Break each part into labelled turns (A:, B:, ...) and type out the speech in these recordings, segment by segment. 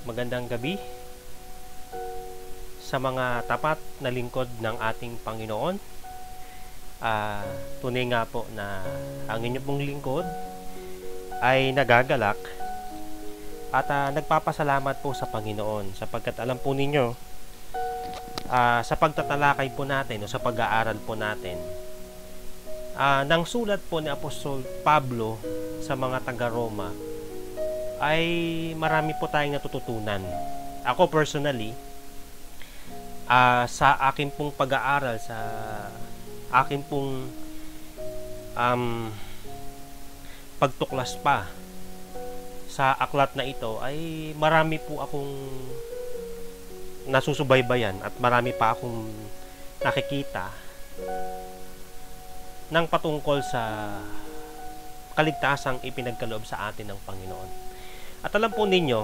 A: magandang gabi sa mga tapat na lingkod ng ating Panginoon. Tunay nga po na ang inyo pong lingkod ay nagagalak at nagpapasalamat po sa Panginoon sapagkat alam po ninyo, sa pagtatalakay po natin o sa pag-aaral po natin ng sulat po ni Apostol Pablo sa mga taga-Roma ay marami po tayong natututunan. Ako personally, sa akin pong pag-aaral, sa akin pong pagtuklas pa sa aklat na ito, ay marami po akong nasusubaybayan at marami pa akong nakikita ng patungkol sa kaligtasang ipinagkaloob sa atin ng Panginoon. At alam po ninyo,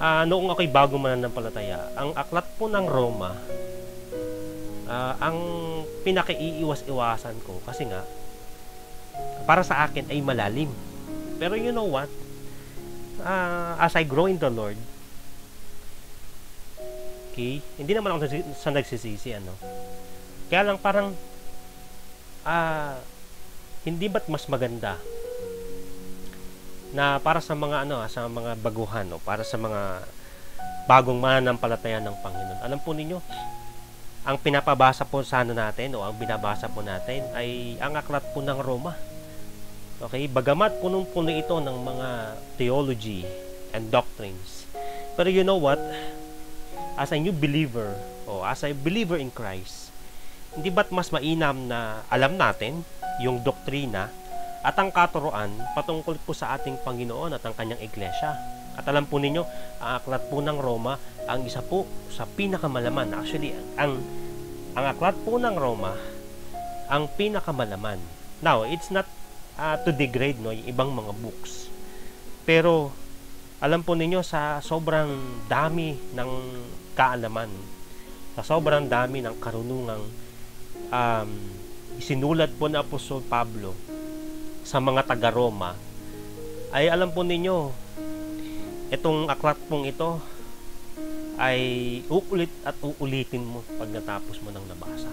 A: noong ako'y bago mananampalataya, ang aklat po ng Roma, ang pinaki-iiwas-iwasan ko kasi nga, para sa akin ay malalim. Pero you know what? As I grow in the Lord, okay, hindi naman ako sa nagsisisi, kaya lang parang hindi ba't mas maganda na para sa mga sa mga baguhan para sa mga bagong mananampalataya ng Panginoon. Alam po ninyo, ang pinapabasa po sa natin ang binabasa po natin ay ang aklat po ng Roma. Okay, bagamat punong-puno ito ng mga theology and doctrines. Pero you know what? As a new believer as a believer in Christ, hindi ba't mas mainam na alam natin yung doktrina at ang katuruan patungkol po sa ating Panginoon at ang kanyang iglesia? At alam po ninyo, ang aklat po ng Roma ang isa po sa pinakamalaman. Actually, ang aklat po ng Roma ang pinakamalaman. Now, it's not to degrade yung ibang mga books. Pero alam po ninyo, sa sobrang dami ng kaalaman, sa sobrang dami ng karunungang isinulat po ni Apostol Pablo sa mga taga-Roma, ay alam po ninyo, itong aklat pong ito ay uulit at uulitin mo pag natapos mo ng nabasa.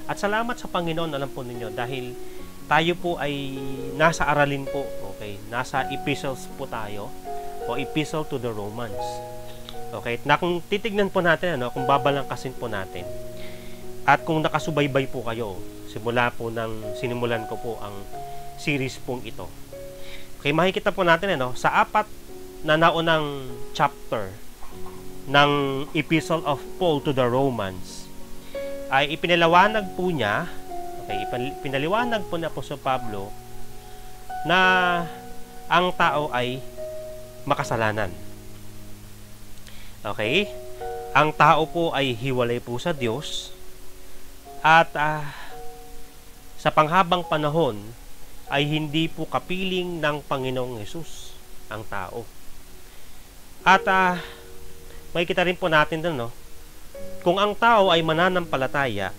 A: At salamat sa Panginoon, alam po ninyo, dahil tayo po ay nasa aralin po, okay? Nasa epistles po tayo, o epistle to the Romans. Okay? Na kung titignan po natin, kung babalangkasin po natin, at kung nakasubaybay po kayo, simula po nang sinimulan ko po ang series pong ito. Okay, makikita po natin sa 4 na naunang chapter ng Epistle of Paul to the Romans ay ipinaliwanag po niya, pinaliwanag po ni Apostol Pablo na ang tao ay makasalanan. Okay? Ang tao po ay hiwalay po sa Diyos at sa panghabang panahon ay hindi po kapiling ng Panginoong Hesus ang tao. At makikita rin po natin doon, kung ang tao ay mananampalataya,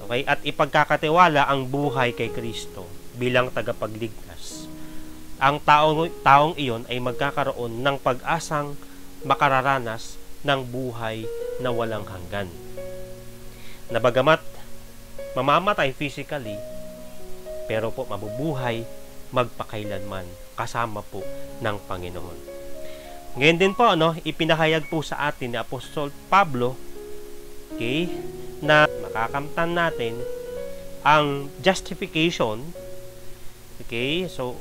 A: okay, at ipagkakatiwala ang buhay kay Kristo bilang tagapagligtas, ang taong iyon ay magkakaroon ng pag-asang makararanas ng buhay na walang hanggan. Na bagamat mamamatay physically, pero po mabubuhay magpakailanman kasama po ng Panginoon. Ngayon din po, ipinahayag po sa atin ni Apostol Pablo, okay, na makakamtan natin ang justification, okay, so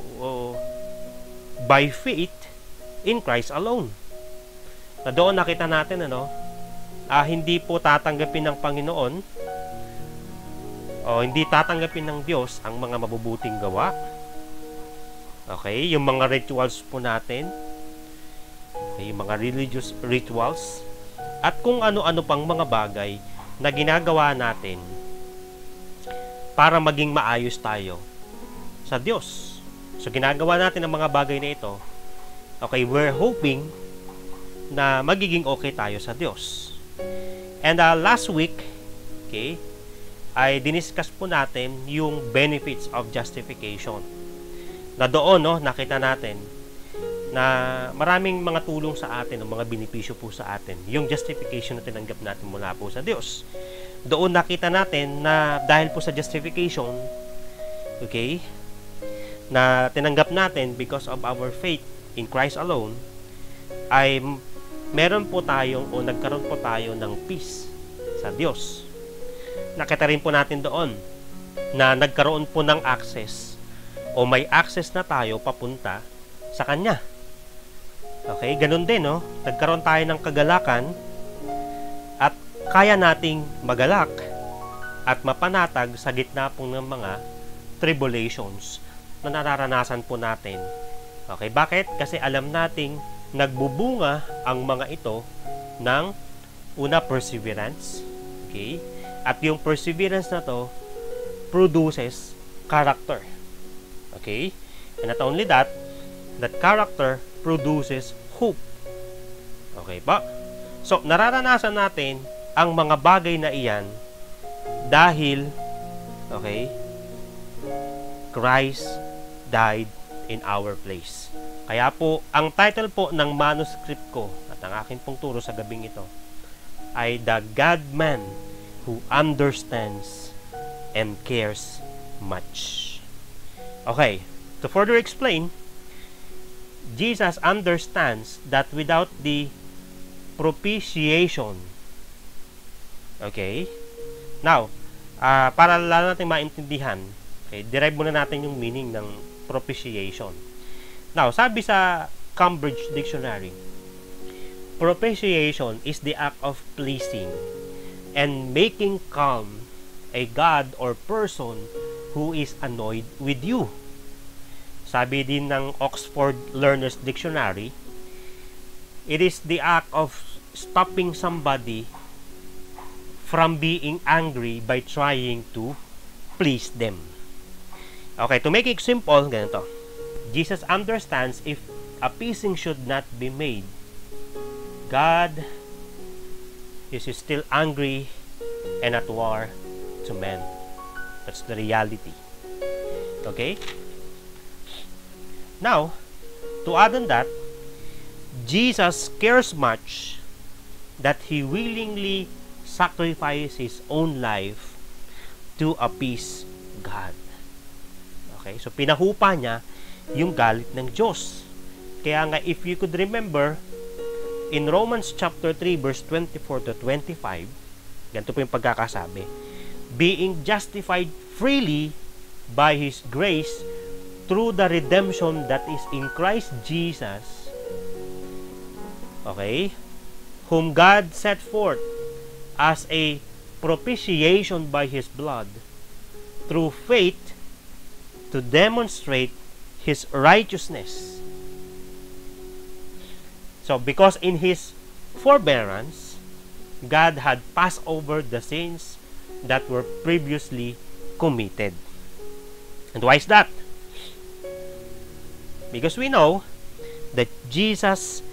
A: by faith in Christ alone. Na doon nakita natin hindi po tatanggapin ng Panginoon hindi tatanggapin ng Diyos ang mga mabubuting gawa. Okay, yung mga rituals po natin, okay, yung mga religious rituals, at kung ano-ano pang mga bagay na ginagawa natin para maging maayos tayo sa Diyos. So, ginagawa natin ang mga bagay na ito, okay, we're hoping na magiging okay tayo sa Diyos. And last week, okay, ay diniscuss po natin yung benefits of justification. Na doon, nakita natin na maraming mga tulong sa atin, o mga benepisyo po sa atin, yung justification na tinanggap natin mula po sa Diyos. Doon nakita natin na dahil po sa justification, okay, na tinanggap natin because of our faith in Christ alone, ay meron po tayong o nagkaroon po tayo ng peace sa Diyos. Nakita rin po natin doon na nagkaroon po ng access o may access na tayo papunta sa Kanya. Okay, ganun din, no? Nagkaroon tayo ng kagalakan at kaya nating magalak at mapanatag sa gitna po ng mga tribulations na nararanasan po natin. Okay, bakit? Kasi alam nating nagbubunga ang mga ito ng una, perseverance. Okay? At yung perseverance na to produces character. Okay? And not only that, that character produces hope. Okay ba? So, nararanasan natin ang mga bagay na iyan dahil, okay, Christ died in our place. Kaya po, ang title po ng manuscript ko at ang aking pong turo sa gabing ito ay The God-Man Who Understands and Cares Much. Okay, to further explain, Jesus understands that without the propitiation, okay, now, para lalo natin maintindihan, okay, derive muna natin yung meaning ng propitiation. Now, sabi sa Cambridge Dictionary, propitiation is the act of pleasing and making calm a god or person who is annoyed with you. Sabi din ng Oxford Learner's Dictionary, it is the act of stopping somebody from being angry by trying to please them. Okay, to make it simple, ganito. Jesus understands if appeasing should not be made. God is still angry and at war to men. That's the reality. Okay? Now, to add on that, Jesus cares much that He willingly sacrificed His own life to appease God. Okay? So, pinahupa niya yung galit ng Diyos. Kaya nga, if you could remember, in Romans chapter 3, verse 24 to 25, ganito po yung pagkakasabi, being justified freely by His grace through the redemption that is in Christ Jesus, okay, whom God set forth as a propitiation by His blood, through faith to demonstrate His righteousness. So, because in His forbearance, God had passed over the sins that were previously committed. And why is that? Because we know that Jesus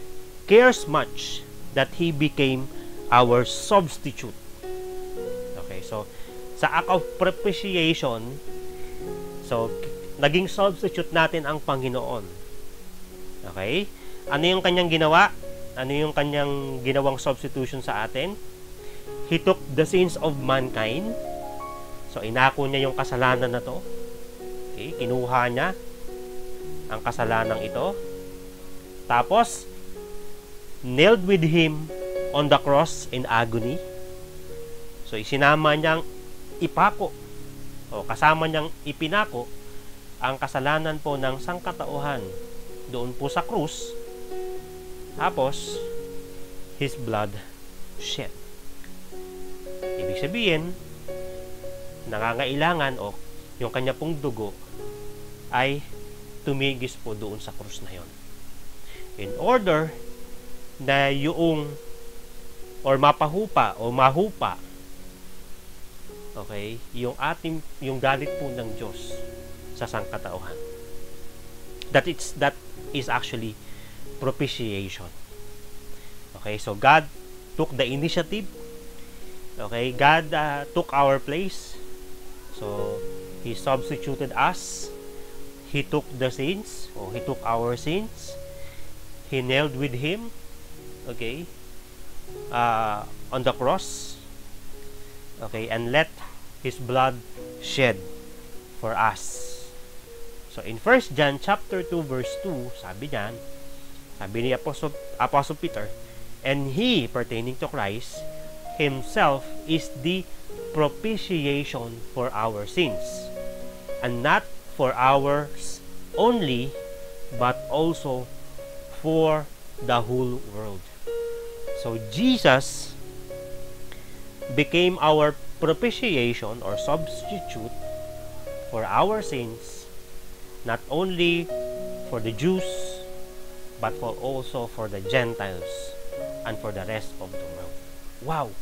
A: cares much that He became our substitute. Okay, so sa act of propitiation, so naging substitute natin ang Panginoon. Okay? Ano yung kanyang ginawa? Ano yung kanyang ginawang substitution sa atin? He took the sins of mankind. So, inako niya yung kasalanan na to. Okay? Kinuha niya ang kasalanang ito. Tapos, nailed with Him on the cross in agony. So, isinama niyang ipako o kasama niyang ipinako ang kasalanan po ng sangkatauhan doon po sa krus. Tapos, His blood shed. Ibig sabihin, nangangailangan o yung kanya pong dugo ay tumigis po doon sa krus na yon. In order na yung or mapahupa o mahupa, okay, yung galit po ng Diyos sa sangkatauhan. That is actually propitiation. Okay, so God took the initiative. Okay, God took our place. So He substituted us. He took the sins, or He took our sins. He nailed with Him, okay, on the cross, okay, and let His blood shed for us. So in 1 John chapter 2 verse 2, sabi ni Apostle Peter, and He, pertaining to Christ, Himself is the propitiation for our sins, and not for ours only, but also for the whole world. So Jesus became our propitiation or substitute for our sins, not only for the Jews, but also for the Gentiles and for the rest of the world. Wow!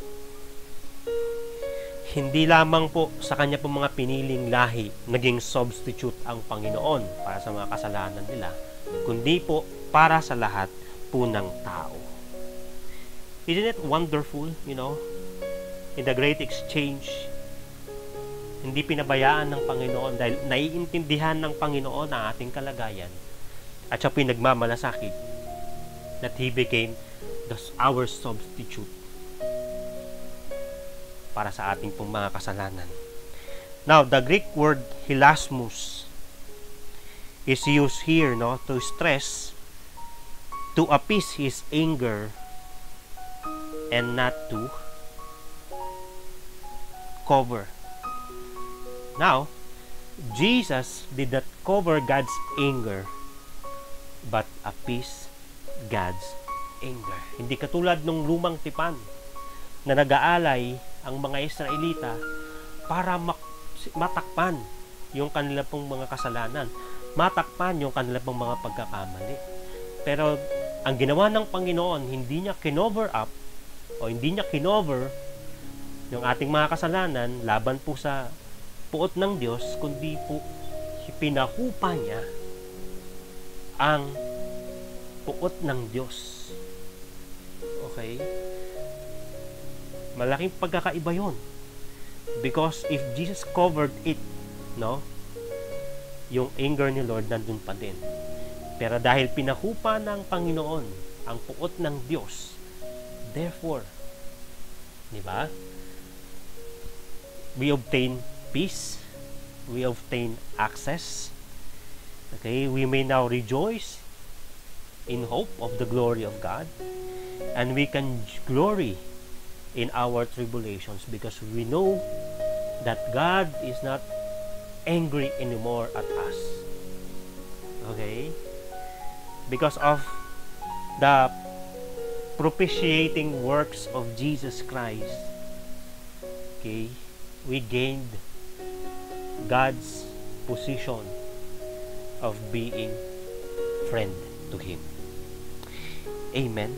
A: Hindi lamang po sa kanya po mga piniling lahi naging substitute ang Panginoon para sa mga kasalanan nila, kundi po para sa lahat po ng tao. Isn't it wonderful, in the great exchange, hindi pinabayaan ng Panginoon dahil naiintindihan ng Panginoon ang ating kalagayan at siya pinagmamalasakit that He became our substitute para sa ating pong mga kasalanan. Now, the Greek word hilasmos is used here to stress, to appease His anger and not to cover. Now, Jesus did not cover God's anger, but appease God's anger. Hindi katulad nung lumang tipan na nag-aalay ang mga Israelita para matakpan yung kanila pong mga kasalanan, matakpan yung kanila pong mga pagkakamali. Pero ang ginawa ng Panginoon, hindi niya kinover up o hindi niya kinover yung ating mga kasalanan laban po sa puot ng Diyos, kundi po pinahupa niya ang puot ng Diyos. Okay? Malaking pagkakaiba yun. Because if Jesus covered it, yung anger ni Lord nandun pa din. Pero dahil pinahupa ng Panginoon ang puot ng Diyos, therefore, di ba? We obtain peace, we obtain access. Okay, we may now rejoice in hope of the glory of God, and we can glory in our tribulations because we know that God is not angry anymore at us. Okay, because of the propitiating works of Jesus Christ, okay, we gained God's position of being friend to Him. Amen.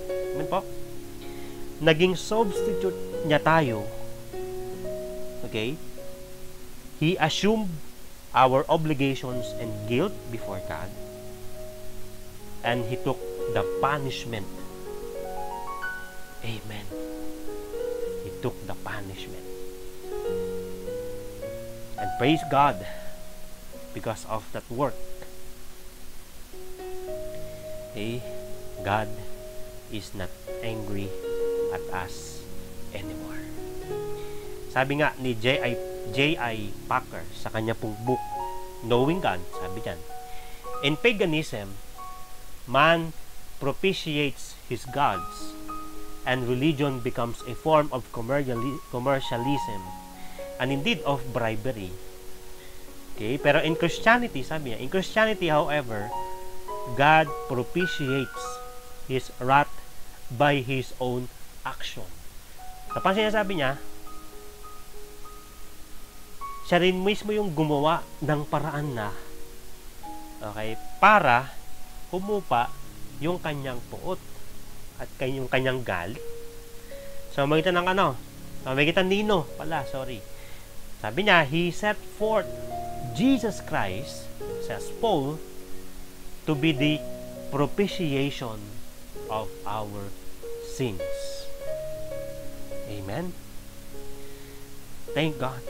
A: Amen po. Naging substitute niya tayo. Okay? He assumed our obligations and guilt before God, and He took the punishment. Amen. He took the punishment. And praise God because of that work. Okay? God is not angry at us anymore. Sabi nga ni J.I. Packer sa kanya pong book, Knowing God, sabi diyan, in paganism, man propitiates his gods, and religion becomes a form of commercialism, and indeed of bribery. Okay? Pero in Christianity, sabi niya, in Christianity, however, God propitiates His wrath by His own action. Napansin niya, sabi niya, siya rin mismo yung gumawa ng paraan na, okay, para humupa yung kanyang puot at yung kanyang galit. So, magitan ng magitan nino pala, sorry. Sabi niya, He set forth Jesus Christ, says Paul, to be the propitiation of our sins. Amen? Thank God.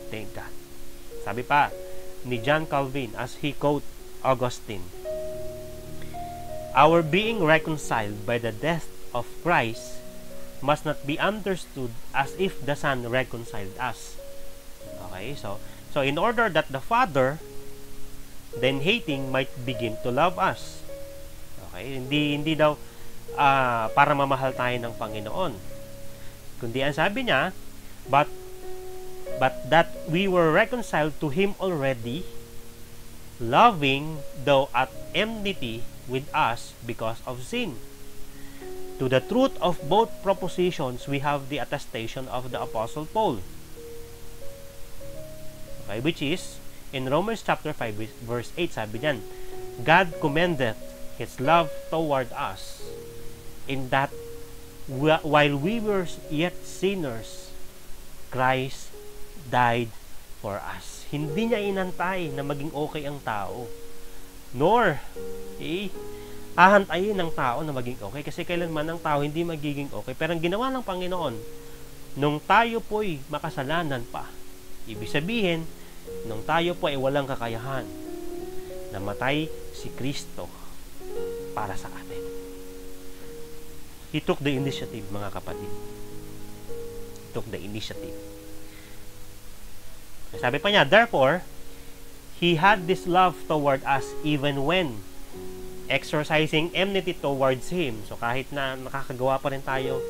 A: Thank God. Sabi pa ni John Calvin, as he quote Augustine, Our being reconciled by the death of Christ must not be understood as if the Son reconciled us. Okay, so in order that the Father, then hating, might begin to love us. Okay, hindi daw para mamahal tayo ng Panginoon. Kundi ang sabi niya, but that we were reconciled to Him already, loving though at enmity with us because of sin. To the truth of both propositions, we have the attestation of the Apostle Paul. Okay, which is, in Romans chapter 5, verse 8, sabi niyan, God commendeth His love toward us, in that while we were yet sinners, Christ died for us. Hindi niya inantay na maging okay ang tao, nor hahantayin ng tao na maging okay, kasi kailanman ang tao hindi magiging okay. Pero ang ginawa ng Panginoon, nung tayo po'y makasalanan pa, ibig sabihin, nung tayo po ay walang kakayahan, namatay si Kristo para sa atin. He took the initiative, mga kapatid. He took the initiative. Sabi pa niya, therefore, He had this love toward us even when exercising enmity towards Him. So kahit na nakakagawa pa rin tayo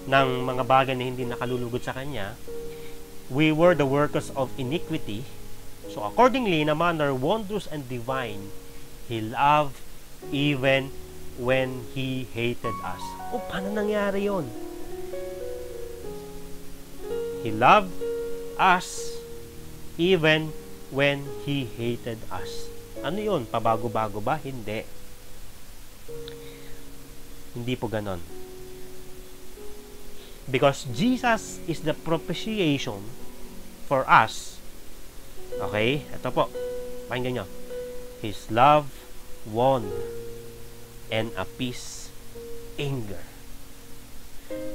A: ng mga bagay na hindi nakalulugod sa Kanya, we were the workers of iniquity. So accordingly, in a manner wondrous and divine, He loved even when He hated us. O, paano nangyari yun? He loved us even when He hated us. Ano yun? Pabago-bago ba? Hindi. Hindi po ganon. Because Jesus is the propitiation for us. Okay? Ito po. Pakinggan nyo. His love won and appeased anger.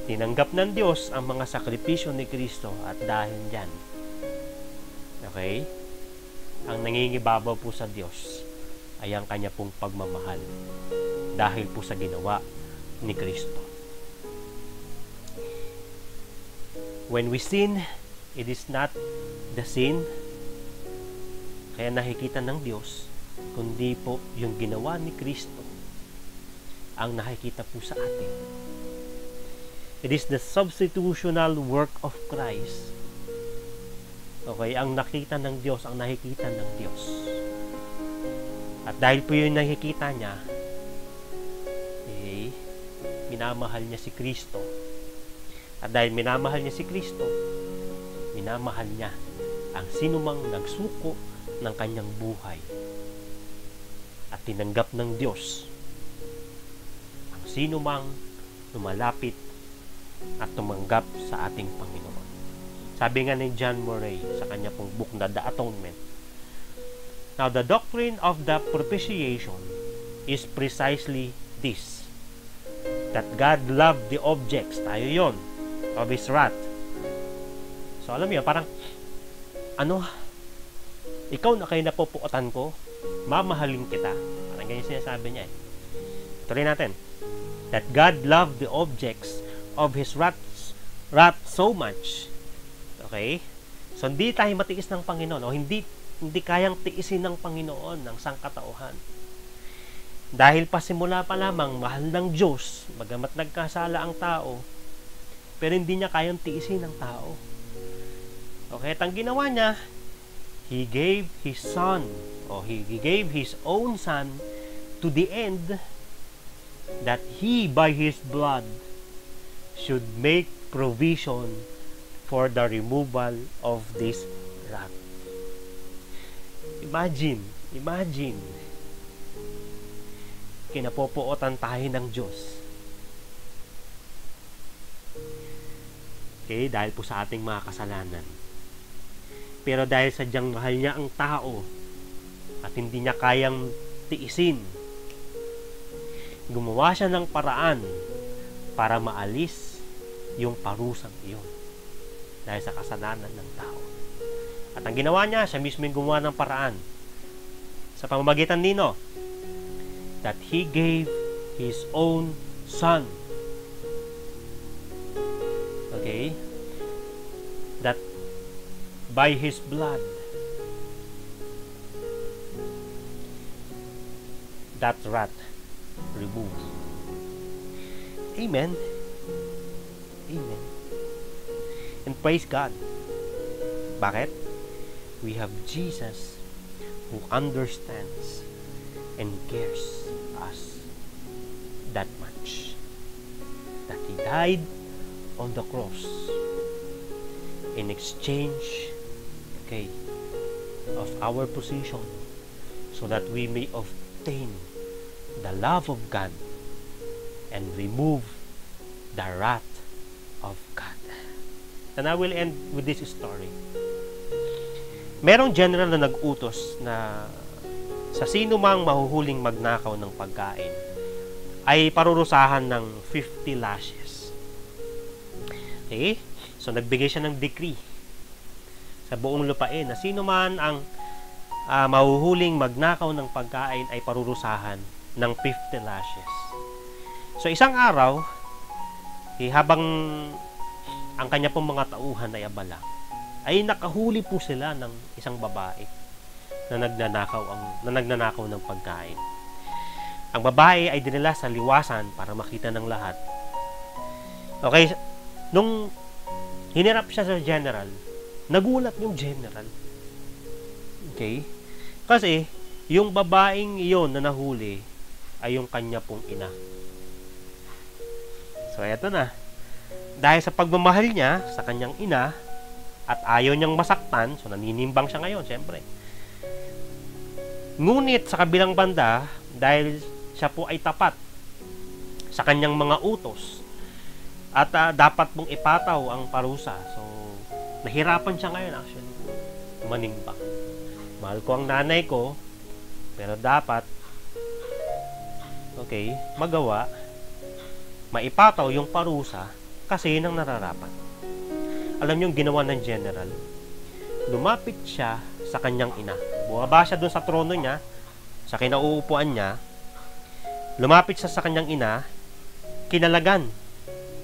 A: Tinanggap ng Diyos ang mga sakripisyo ni Kristo at dahil dyan, okay, ang nangingibabaw po sa Diyos ay ang Kanya pong pagmamahal dahil po sa ginawa ni Kristo. When we sin, it is not the sin kaya nakikita ng Diyos, kundi po yung ginawa ni Kristo ang nakikita po sa atin. It is the substitutional work of Christ. Okay, ang nakita ng Diyos, ang nakikita ng Diyos. At dahil po yung nakikita niya, minamahal niya si Kristo. At dahil minamahal niya si Kristo, minamahal niya ang sinumang nagsuko ng kanyang buhay. At tinanggap ng Diyos ang sinumang lumalapit at tumanggap sa ating Panginoon. Sabi nga ni John Murray sa kanya pong book na The Atonement, now the doctrine of the propitiation is precisely this, that God loved the objects, tayo yon, of His wrath. So alam niyo, parang ikaw na kayo napupuotan ko, mamahalin kita. Parang ganyan sinasabi niya. Tuloy natin. That God loved the objects of His wrath so much. Okay? So hindi tayo matiis ng Panginoon, o hindi kayang tiisin ng Panginoon ng sangkatauhan. Dahil pasimula pa lamang mahal ng Diyos, bagamat nagkasala ang tao, pero hindi niya kayang tiisin ng tao. Okay, at ang ginawa niya, He gave His Son, o He gave His own Son to the end that He, by His blood, should make provision for the removal of this wrath. Imagine, kinapopuotan tayo ng Diyos. Okay, dahil po sa ating mga kasalanan. Pero dahil sadyang mahal niya ang tao at hindi niya kayang tiisin, gumawa siya ng paraan para maalis yung parusang iyon dahil sa kasalanan ng tao. At ang ginawa niya, siya mismo yung gumawa ng paraan sa pamamagitan nino, that He gave His own Son. Okay? That by His blood, that wrath removed. Amen. Amen. And praise God. Bakit? We have Jesus who understands and cares us that much. That He died on the cross in exchange, okay, of our position, so that we may obtain the love of God and remove the wrath of God. And I will end with this story. Merong general na nag-utos na sa sino mang mahuhuling magnakaw ng pagkain ay parurusahan ng 50 lashes. Okay? So nagbigay siya ng decree sa buong lupain na sino man ang mahuhuling magnakaw ng pagkain ay parurusahan ng 50 lashes. So isang araw, habang ang kanya pong mga tauhan ay abala, ay nakahuli po sila ng isang babae na nagnanakaw ng pagkain. Ang babae ay dinala sa liwasan para makita ng lahat. Okay, nung hinirap siya sa general, nagulat yung general. Okay? Kasi yung babaeng iyon na nahuli ay yung kanya pong ina. So eto na. Dahil sa pagmamahal niya sa kanyang ina at ayaw niyang masaktan, so naninimbang siya ngayon, syempre. Ngunit sa kabilang banda, dahil siya po ay tapat sa kanyang mga utos at dapat mong ipataw ang parusa. So, nahirapan siya ngayon actually manimbang. Mahal ko ang nanay ko, pero dapat magawa, maipataw yung parusa kasi yun ang nararapat. Alam niyo yung ginawa ng general? Lumapit siya sa kanyang ina. Bumaba siya doon sa trono niya, sa kinauupuan niya. Lumapit siya sa kanyang ina, kinalagan,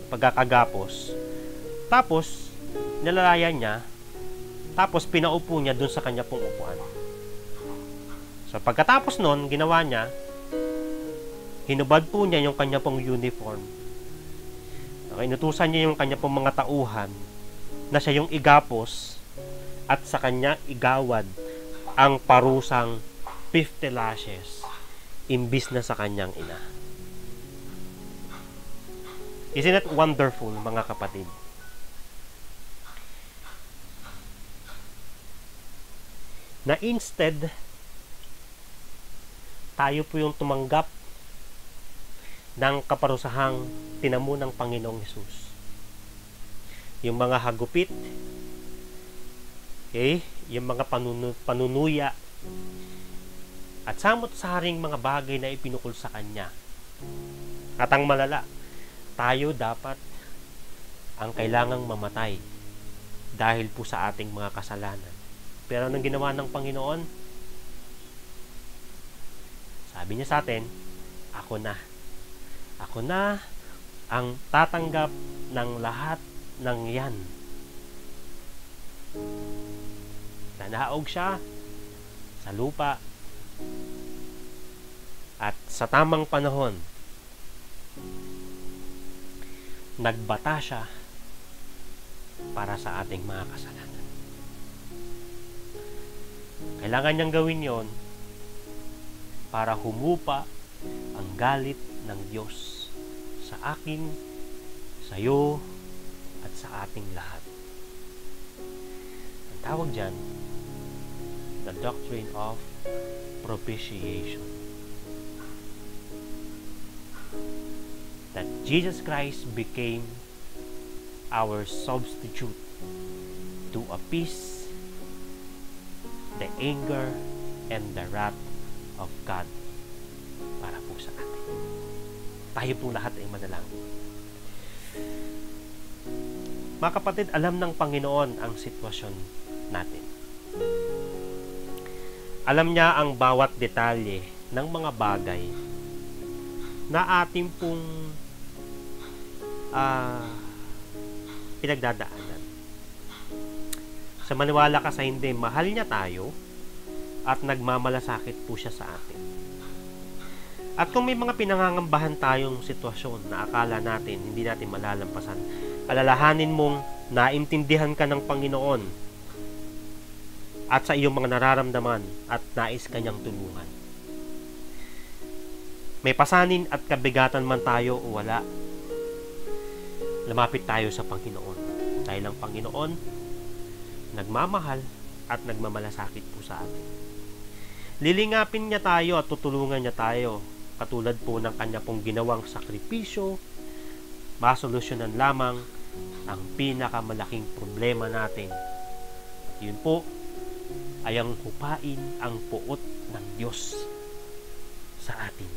A: pagkakagapos. Tapos, nilalayan niya, tapos pinaupo niya doon sa kanya pong upuan. So, pagkatapos nun, ginawa niya, hinubad po niya yung kanya pong uniform. Okay, inutusan niya yung kanya pong mga tauhan na siya yung igapos at sa kanya igawad ang parusang 50 lashes imbis na sa kanyang ina. Isn't it wonderful, mga kapatid? Na instead, tayo po yung tumanggap ng kaparusahang tinamo ng Panginoong Hesus. Yung mga hagupit, yung mga panunuya, at samot-saring mga bagay na ipinukol sa Kanya. At ang malala, tayo dapat ang kailangang mamatay dahil po sa ating mga kasalanan. Pero anong ginawa ng Panginoon? Sabi niya sa atin, ako na ang tatanggap ng lahat ng yan. Nanaog siya sa lupa at sa tamang panahon nagbata siya para sa ating mga kasalanan. Kailangan niyang gawin yon para humupa ang galit ng Diyos sa akin, sa iyo, at sa ating lahat. Ang tawag dyan, the doctrine of propitiation. That Jesus Christ became our substitute to appease the anger and the wrath of God para po sa atin. Tayo po lahat ay manalangin. Mga kapatid, alam ng Panginoon ang sitwasyon natin. Alam niya ang bawat detalye ng mga bagay na ating pong pinagdadaanan. Sa maniwala ka sa hindi, mahal niya tayo at nagmamalasakit po siya sa atin. At kung may mga pinangangambahan tayong sitwasyon na akala natin hindi natin malalampasan, alalahanin mong naintindihan ka ng Panginoon at sa iyong mga nararamdaman at nais kanyang tulungan. May pasanin at kabigatan man tayo o wala, lumapit tayo sa Panginoon. Dahil ang Panginoon nagmamahal at nagmamalasakit po sa atin. Lilingapin niya tayo at tutulungan niya tayo, katulad po ng kanya pong ginawang sakripisyo, masolusyonan lamang ang pinakamalaking problema natin. Yun po ay ang hupain ang puot ng Diyos sa atin.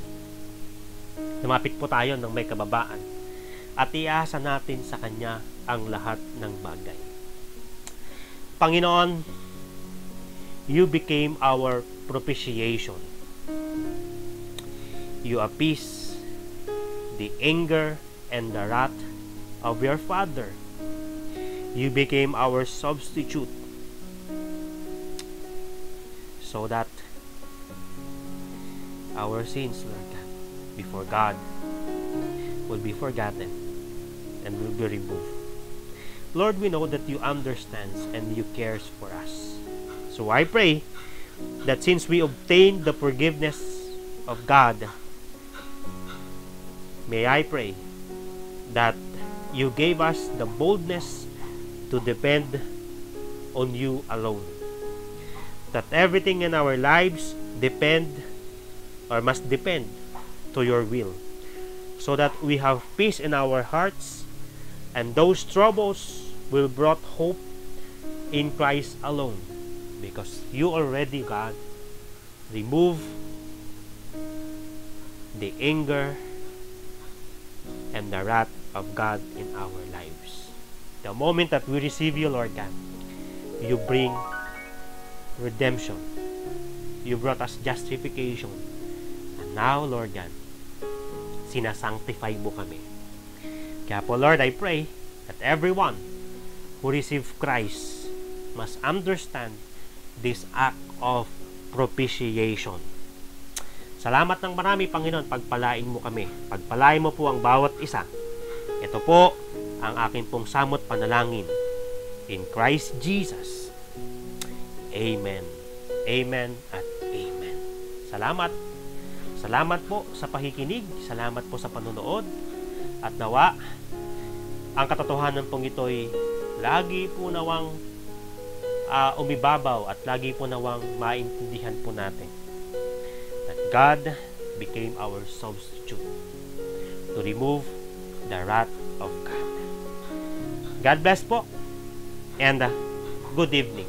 A: Lumapit po tayo ng may kababaan at iasa natin sa Kanya ang lahat ng bagay. Panginoon, You became our propitiation. You appease the anger and the wrath of your Father. You became our substitute so that our sins, Lord God, before God will be forgotten and will be removed. Lord, we know that You understands and You cares for us. So I pray that since we obtained the forgiveness of God, may I pray that You gave us the boldness to depend on You alone. That everything in our lives must depend to Your will, so that we have peace in our hearts, and those troubles will brought hope in Christ alone, because You already, God, remove the anger and the wrath of God in our lives. The moment that we receive You, Lord God, You bring redemption. You brought us justification. And now, Lord God, sinasanctify Mo kami. Kaya po, Lord, I pray that everyone who receive Christ must understand this act of propitiation. Salamat ng marami, Panginoon. Pagpalain Mo kami. Pagpalain Mo po ang bawat isa. Ito po ang aking pong samot panalangin. In Christ Jesus. Amen. Amen at amen. Salamat. Salamat po sa pakikinig. Salamat po sa panunood. At nawa, ang katotohanan pong ito'y lagi po nawang umibabaw at lagi po nawang maintindihan po natin that God became our substitute to remove the wrath of God. God bless po and good evening.